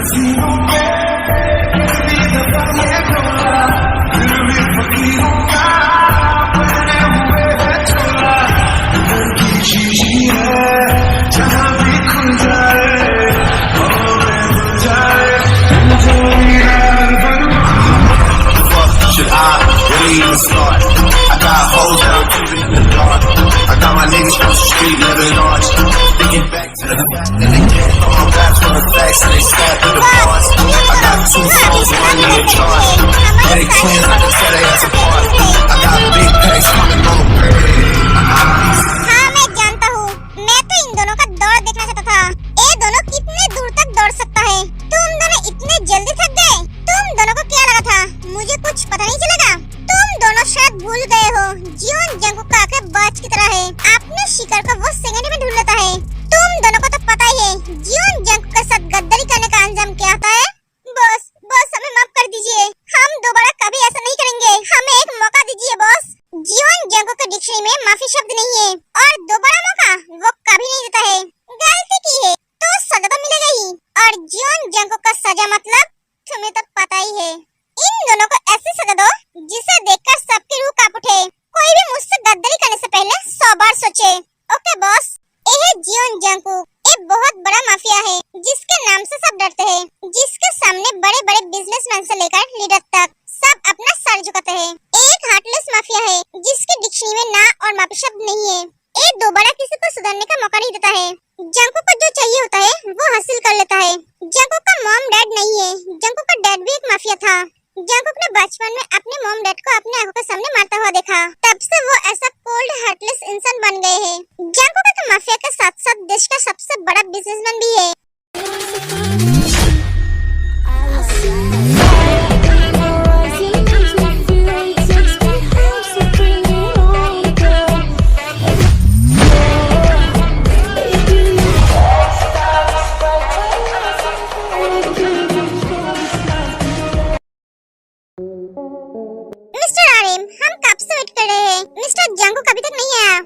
Should I really even start? I got hoes that I'm keeping in the dark. I got my niggas from the street living large. Thinking back to the fact that they can't throw my raps from the facts and they stack with the bars. I got 2 phones, 1 in charge. And they twins, I can tell they ass apart. I got big packs coming on the bird. हाँ मैं जानता हूँ, मैं तो इन दोनों का दौड़ देखना चाहता था। ये दोनों कितने दूर तक दौड़ सकता है? तुम दोनों इतने जल्दी थक गए? तुम दोनों को क्या लगा था मुझे कुछ पता नहीं चलेगा? तुम दोनों शायद भूल गए हो, जियोन जंगकुक का आंखें बाज की तरह है। अपने शिकार को वो सेकंड में ढूंढ लेता है। तुम दोनों को तो पता ही है जियोन जंगकुक के साथ गद्दारी करने का अंजाम क्या आता है। बॉस बॉस हमें माफ कर दीजिए, हम दोबारा कभी ऐसा नहीं करेंगे। हमें एक मौका दीजिए बॉस। जियोन जंगकुक के डिक्शनरी में माफी शब्द नहीं है और दोबारा मौका वो कभी नहीं देता है। गलती की है तो सजा तो मिलेगा ही, और जियोन जंगकुक का सजा मतलब तुम्हें तो पता ही है। इन दोनों को ऐसी सजा दो जिसे देखकर सबकी रूह कांप उठे। कोई भी मुझसे गद्दारी करने से पहले 100 बार सोचे। Okay boss. ये जियोन जंगकुक एक बहुत बड़ा माफिया है जिसके नाम से सब डरते हैं, जिसके सामने बड़े बड़े बिजनेसमैन से लेकर लीडर तक सब अपना सर झुकाते हैं। एक हार्टलेस माफिया है जिसकी डिक्शनरी में ना और माफी शब्द नहीं है। ये दोबारा किसी को सुधरने का मौका नहीं देता है। जंगकुक को जो चाहिए होता है वो हासिल कर लेता है। जंगकुक का मॉम डैड नहीं है, जंगकुक का डैड भी एक माफिया था। जंगकुक ने बचपन में अपने मॉम डैड को अपने आंखों के सामने मारता हुआ देखा, तब से वो ऐसा कोल्ड हार्टलेस इंसान बन गए हैं। जंगकुक एक माफिया के साथ साथ देश का सबसे बड़ा बिजनेसमैन भी है। मिस्टर आरिम, हम कब से वेट कर रहे हैं। मिस्टर जंगकुक अभी तक नहीं आया।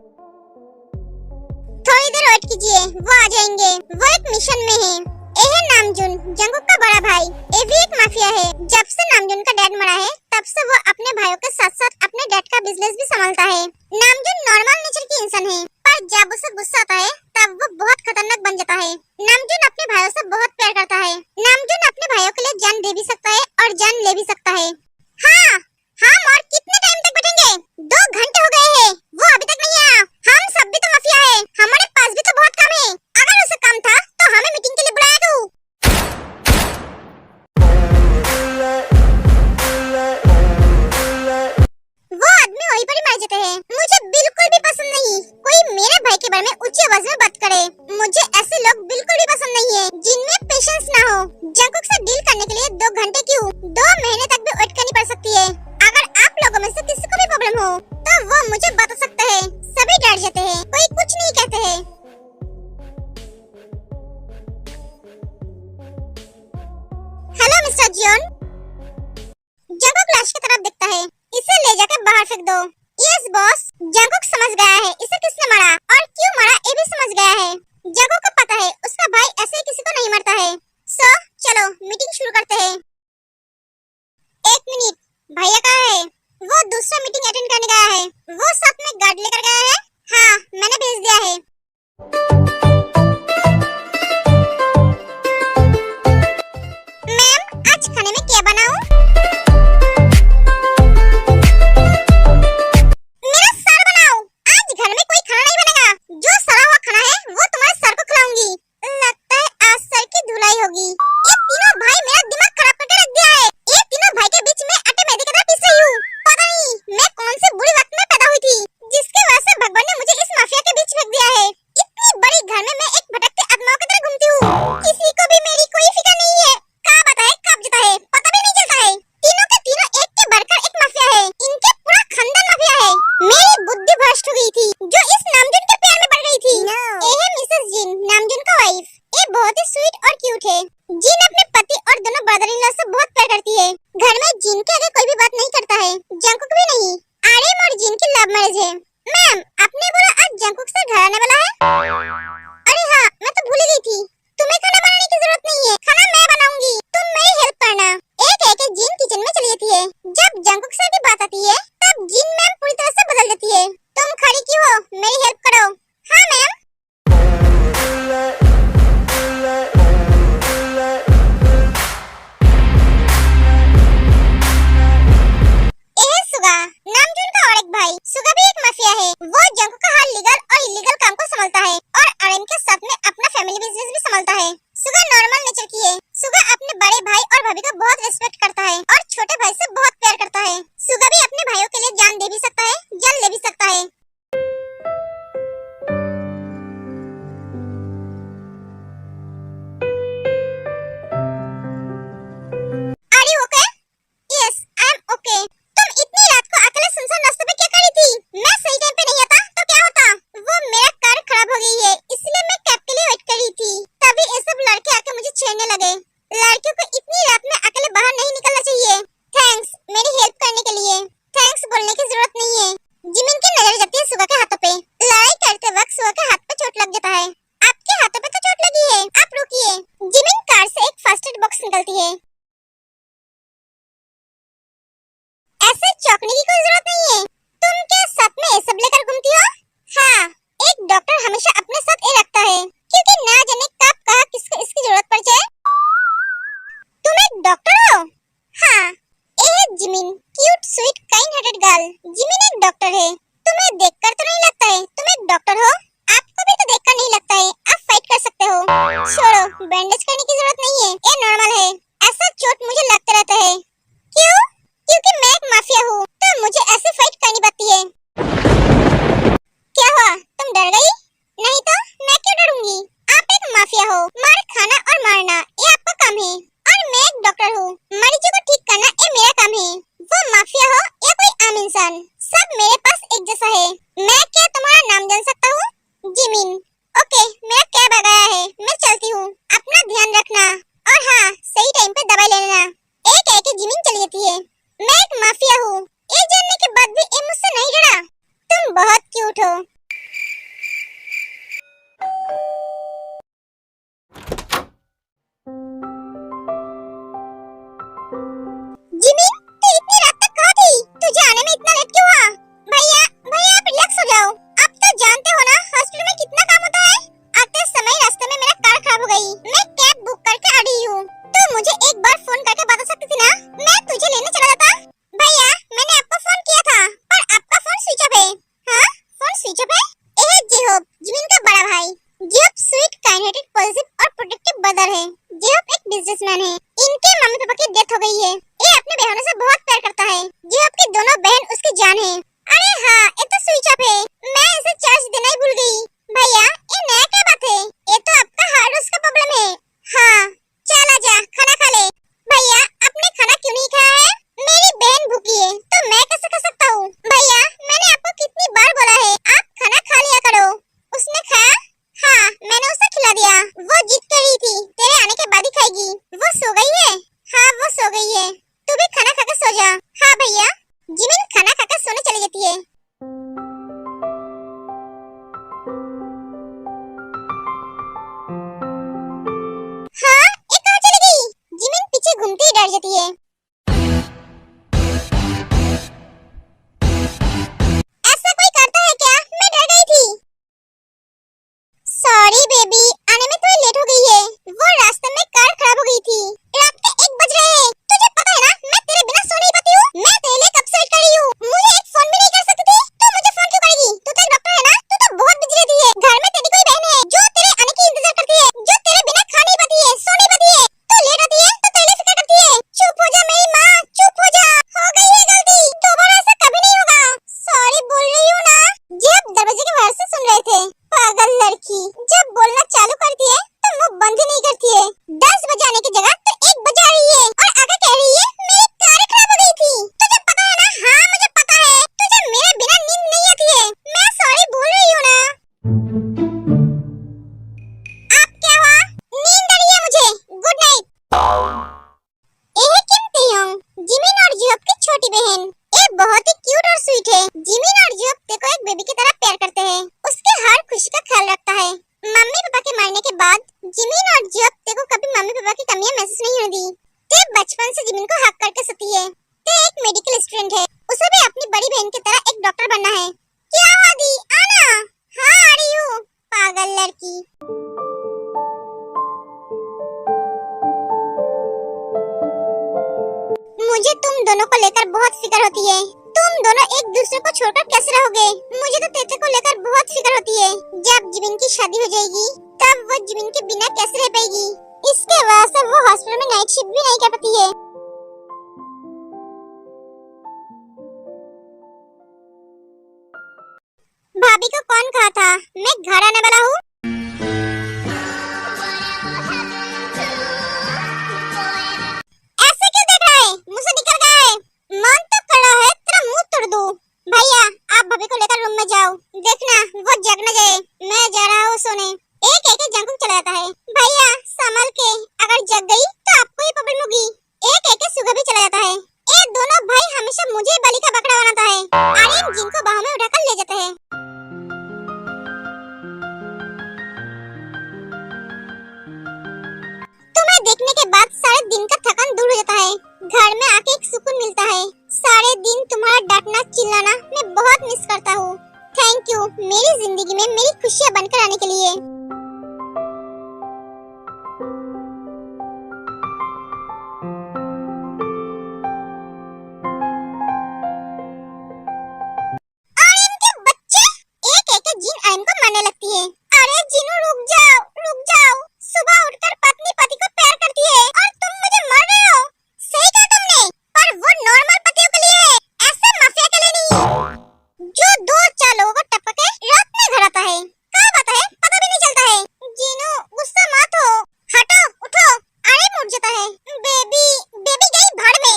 थोड़ी देर वेट कीजिए, वो आ जाएंगे। वो एक मिशन में है। ये है नामजून, जंगकुक का बड़ा भाई। ये भी एक माफिया है। जब से नामजून का डैड मरा है तब से वो अपने भाइयों के साथ साथ अपने डैड का बिजनेस भी संभालता है। नामजून नॉर्मल नेचर की इंसान है, पर जब उसे गुस्सा आता है तब वो बहुत खतरनाक बन जाता है। नामजून अपने भाइयों से बहुत प्यार करता है। नामजून अपने भाइयों के लिए जान दे भी सकता है और जान ले भी सकता है। हाँ, हम और कितने टाइम तक बैठेंगे? 2 घंटे हो गए हैं, वो अभी तक नहीं आया। हम सब भी तो माफिया है, हमारे पास भी तो बहुत काम है। अगर उसे काम था तो हमें मीटिंग के लिए बुलाया क्यों? वो आदमी वहीं पर ही मर जाते हैं। मुझे बिल्कुल भी पसंद नहीं कोई मेरे भाई के बारे में ऊंची आवाज में बात करे। मुझे ऐसे लोग बिल्कुल भी पसंद नहीं है जिनमें पेशेंस ना हो। जंगकुक से डील करने के लिए 2 घंटे क्यों, 2 महीने तक भी वेट करनी पड़ सकती है। अगर आप लोगों में से किसी को भी प्रॉब्लम हो तो वो मुझे बता सकते हैं। सभी डर जाते हैं, कोई कुछ नहीं कहते हैं। Hello mister Xeon. जंगकुक लाश की तरफ देखता है। इसे ले जाकर बाहर फेंक दो। Yes boss. जंगकुक समझ गया है इसे किसने मारा और क्यों मारा, ये भी समझ गया है। जंगकुक को पता है उसका भाई ऐसे ही किसी को नहीं मारता है। सो चलो मीटिंग शुरू करते हैं। 1 मिनट, भैया कहाँ है? वो दूसरा मीटिंग अटेंड करने गया है। वो साथ में गार्ड लेकर गया है। हाँ, मैंने भेज दिया है। मैम, आज खाने में क्या बनाऊं? मेरा सर बनाओ। आज घर में कोई खाना नहीं बनेगा। जो सड़ा हुआ खाना है वो तुम्हारे सर को खिलाऊंगी। लगता है आज सर की धुलाई होगी। ये तीनों भाई मेरा दिमाग खराब करके रख दिया है। ये तीनों भाई के बीच में आटे मैदे की तरह पिस रही हूँ। पता नहीं मैं कौन से बुरे वक्त में पैदा हुई थी जिसके वजह से भगवान ने मुझे इस माफिया के बीच फेंक दिया है। इतनी बड़ी घर में मैं एक भटकते आत्माओं की तरह घूमती हूँ। किसी को भी मेरी कोई फिक्र नहीं है। कहाँ आता है कब जाता है पता भी नहीं चलता है। तीनों के तीनों एक के बढ़कर एक माफिया है। इनके पूरा खानदान माफिया है। मेरी बुद्धि भ्रष्ट हो गई थी जो इस नामजून के प्यार में पड़ गई थी। ये है मिसेस जिन, नामजून का वाइफ। ये बहुत ही स्वीट और क्यूट है। जिन अपने पति और दोनों ब्रदर इन लॉ से बहुत प्यार करती है। घर में जिन के आगे कोई भी बात नहीं करता है, जंगकुक भी नहीं। आर्यन और जिन की लव मैरिज है। मैम, आपने बोला आज जंगकुक से घर आने वाला है? अरे हाँ, मैं तो भूल गई थी। तुम्हें खाना बनाने की जरूरत नहीं है, खाना मैं बनाऊंगी। निकलती है। ऐसे चौंकने की कोई जरूरत नहीं है। तुम क्या साथ में ये सब लेकर घूमती हो? हाँ, एक डॉक्टर हमेशा अपने साथ ये रखता है, क्योंकि ना जाने कब कहाँ किसको इसकी जरूरत पड़ जाए। तुम एक डॉक्टर हो? हाँ, ये है Jimin, cute sweet kind hearted girl. Jimin एक डॉक्टर है। तुम्हें देखकर तो नहीं लगता है तुम एक डॉक्टर हो। आपको भी तो देखकर नहीं लगता है आप फाइट कर सकते हो। छोड़ो, बैंडेज करने की जरूरत नहीं है, ये नॉर्मल है। ऐसा चोट मुझे लगता रहता है। क्यों? क्योंकि मैं एक माफिया हूँ, तो मुझे ऐसे फाइट करनी पड़ती है। क्या हुआ, तुम डर गई? नहीं तो मैं क्यों डरूंगी? आप एक माफिया हो, मार खाना और मारना ये आपका काम है, और मैं एक डॉक्टर हूँ, मरीजों को ठीक करना ये मेरा काम है। वो माफिया हो या कोई आम इंसान, सब मेरे पास एक जैसा है। मैं क्या तुम्हारा नाम जान सकता हूँ? जिमिन। ओके, मेरा कैब आ गया है, मैं चलती हूँ। अपना ध्यान रखना, और हाँ, सही टाइम पे दवाई ले लेना। एक कह के जिमिन चली जाती है। मैं एक माफिया हूँ, ये जानने के बाद भी ये मुझसे नहीं डरा। तुम बहुत क्यूट हो। जिमिन, तू इतनी रात तक कहाँ थी? तुझे आने में इतना लेट क्यों हुआ? भैया, भैया आप रिलैक्स हो जाओ। आप तो जानते हो ना हॉस्पिटल में कितना काम होता है। आते समय रास्ते में मेरा कार खराब हो गई, मैं कैब बुक करके आ रही हूँ। तो मुझे एक बार फोन करके बता सकती थी ना, मैं तुझे लेने चला जाता। भैया, मैंने आपको फोन किया था, पर आपका फोन स्विच ऑफ है। हाँ, फोन स्विच ऑफ है? यह जेहोब, जिमिन का बड़ा भाई। जेहोब स्वीट काइंड हार्टेड पॉजिटिव और प्रोटेक्टिव ब्रदर है। जेहोब एक बिजनेसमैन है। इनके मम्मी पापा की डेथ हो गई है। ये अपने बहनों से बहुत प्यार करता है। जेहोब की दोनों बहन उसकी जान है। अरे हाँ, ये तो स्विच ऑफ है, मैं इसे चार्ज देना ही भूल गई। भैया, ये नया क्या बात है? ये तो आपका हार्ड डिस्क का प्रॉब्लम है। हाँ, चल आजा, खाना खा ले। भैया, आपने खाना क्यों नहीं खाया है? मेरी बहन भूखी है, तो मैं कैसे खा सकता हूँ? भैया, मैंने आपको कितनी बार बोला है आप खाना खा लिया करो। उसने खाया? हाँ, मैंने उसे खिला दिया। वो जिद कर रही थी तेरे आने के बाद ही खाएगी। वो सो गई है? हाँ, वो सो गई है। तू भी खाना खाकर सो जा। हाँ भैया। जिमिन खाना खाकर सोने चली जाती है। हाँ, ये कहाँ चली गई? जिमिन पीछे घूमती ही डर जाती है। ऐसा कोई करता है क्या? मैं डर गई थी। सॉरी बेबी, आने में थोड़ी लेट हो गई है। वो रास्ते में कार खराब हो गई थी। रात के 1 बज रहे हैं। तुझे पता है ना मैं तेरे बिना सो नहीं पाती हूँ। मैं तेरे लिए कब से वेट कर रही हूँ। मुझे एक फोन भी नहीं कर सकती थी, तो मुझे फोन क्यों करेगी? तू तो एक डॉक्टर है ना, तू तो बहुत बिजी रहती है। घर में तेरी कोई बहन है जो तेरे आने की इंतजार करती है, जो तेरे बिना खा नहीं पाती है, सो नहीं पाती है। तू लेट आती है तो तेरे लिए फिक्र करती है। चुप हो जा मेरी माँ, चुप हो जा। हो गई है गलती, दोबारा ऐसा कभी नहीं होगा। सॉरी बोल रही हूँ ना। जब दरवाजे के बाहर से सुन रहे थे। पागल लड़की, जब बोलना चालू करती है तो मुंह बंद ही नहीं करती है। 10 बजाने की जगह तो 1 बजा रही है, और आगे कह रही है मेरी कार खराब हो गई थी। तुझे पता है ना? हाँ, मुझे पता है। तुझे मेरे बिना नींद नहीं आती है। मैं सॉरी बोल रही हूँ ना। आप क्या हुआ? नींद आ रही है मुझे। Good night. यह किम तेयोंग, जिमिन और जेहोब की छोटी बहन। ये बहुत ही क्यूट और स्वीट है। जिमिन और जेहोब तेको एक बेबी की तरह प्यार करते हैं। उसके हर खुशी का ख्याल रखता है। मम्मी पापा के मरने के बाद जिमिन और जेहोब तेको कभी मम्मी पापा की कमियां महसूस नहीं होने दी। ते बचपन से जिमिन को हक करके सोती है। ते एक मेडिकल स्टूडेंट है, उसे भी अपनी बड़ी बहन की तरह एक डॉक्टर बनना है। क्या हुआ दी? आना। हाँ, आ रही हूँ। पागल लड़की। मुझे तुम दोनों को लेकर बहुत फिक्र होती है। तुम दोनों एक दूसरे को छोड़कर कैसे रहोगे? मुझे तो तेते को लेकर बहुत फिक्र होती है। जब जिमिन की शादी हो जाएगी तब वो जिमिन के बिना कैसे रह पाएगी। इसके वजह से वो हॉस्पिटल में नाइट शिफ्ट भी नहीं कर पाती है। भाभी को कौन कहा था मैं घर आने वाला हूँ? ऐसे क्यों देख रहा है? मुझसे निकल गया है। मन तो कर रहा है तेरा मुंह तोड़ दूं। भैया, आप भाभी को लेकर रूम में जाओ। देखना वो जग न जाए। मैं जा रहा हूँ सोने। एक एक जंकुक चला जाता है। भैया संभल के, अगर जग गई तो आपको ही प्रॉब्लम होगी। एक एक सुगा भी चला जाता है। ये दोनों भाई हमेशा मुझे बलि का बकरा बनाता है। आर्यन जिनको बाहों में उठाकर ले जाता है। तुम्हें देखने के बाद सारे दिन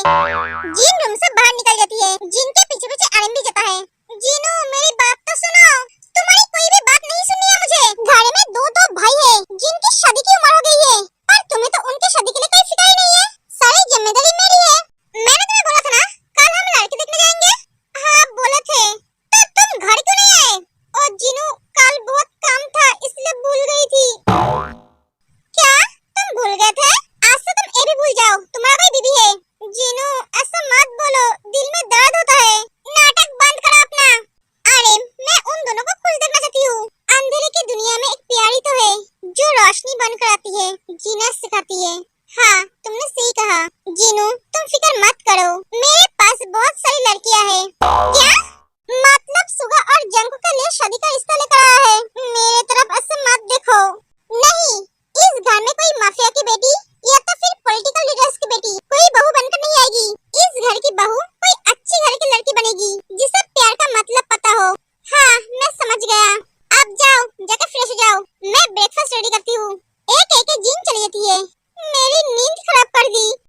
जीन रूम से बाहर निकल जाती है। जीन के पीछे पीछे आरएम भी जाता है। जीनू मेरी बात तो सुनो। तुम्हारी कोई भी बात नहीं सुननी है मुझे। घर में दो भाई है जिनकी शादी की उम्र हो गई है और तुम्हें तो उनकी शादी के लिए कोई फिक्र ही नहीं है। सारी जिम्मेदारी मेरी है। मैंने तुम्हें बोला था ना कल हम लड़की देखने जाएंगे। हाँ बोले थे। तो तुम घर क्यों नहीं आए? और जीनू कल बहुत काम था इसलिए भूल गई थी। क्या तुम भूल गए थे? आज से तुम ये भी भूल जाओ तुम्हारा कोई बीबी है। जीनू ऐसा मत बोलो, दिल में दर्द होता है। नाटक बंद करो अपना। अरे मैं उन दोनों को खुश देखना चाहती हूँ। अंधेरे की दुनिया में एक प्यारी तो है जो रोशनी बनकर आती है, जीना सिखाती है। हाँ तुमने सही कहा। जीनू तुम फिक्र मत करो, मेरे पास बहुत सारी लड़कियाँ हैं। क्या मतलब सुगा और जंकू के लिए शादी का रिश्ता लेकर आया है? मेरे तरफ ऐसे मत देखो। नहीं, इस घर में कोई माफिया की बेटी या तो फिर पॉलिटिकल लीडर्स की बेटी कोई बहू बनकर नहीं आएगी। इस घर की बहू कोई अच्छी घर की लड़की बनेगी जिसे